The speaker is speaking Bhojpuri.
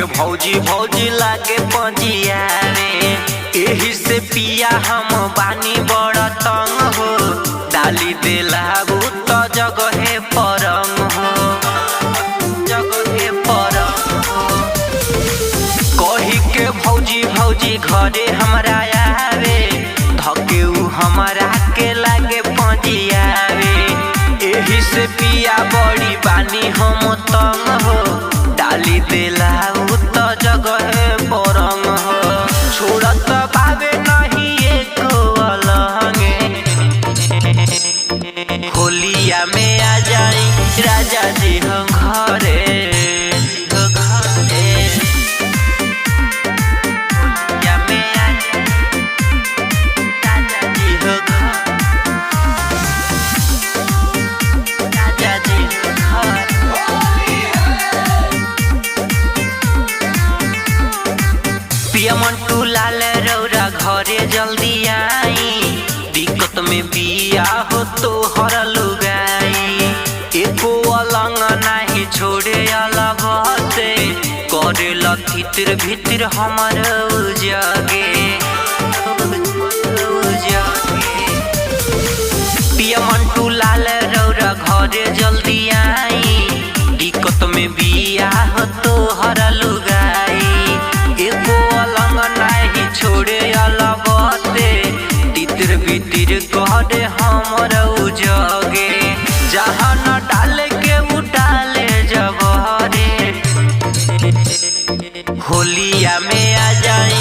के भौजी भौजी लागे पंजिया रे। एही से पिया हम बानी बड़ा तंग हो, डाली देला तो जगहे परम हो, जगहे परम हो। कही के भौजी भौजी घरे हमरा आवे, धके उ हमरा के लागे पंजिया रे। एही से पिया बड़ी बानी हम तंग हो, डाली देला तो जगहे परम हो। छोड़त बावे नहीं एक अलंगे, होलिया में आ जाई राजा जी हम घरे, होलिया में आ जाई राजा जी हो राजा जी घर। पिया मंटू लाल रौरा घरे जल्दी आई, दिक्कत में बिया हो तो हर लुगाई। एको अलंग नाही छोड़े अलग से, करे लथितर भीतर हमर जगे, पिया मंटू लाल रौरा घरे जल्दी आई, दिक्कत में बिया हो तो हर लुगाई। एको अलंग नाही छोड़े अलग से, तितर बितिर करे हमर जगे। जहाँ न डाले के उठाले जबरे, होलिया में आ जाई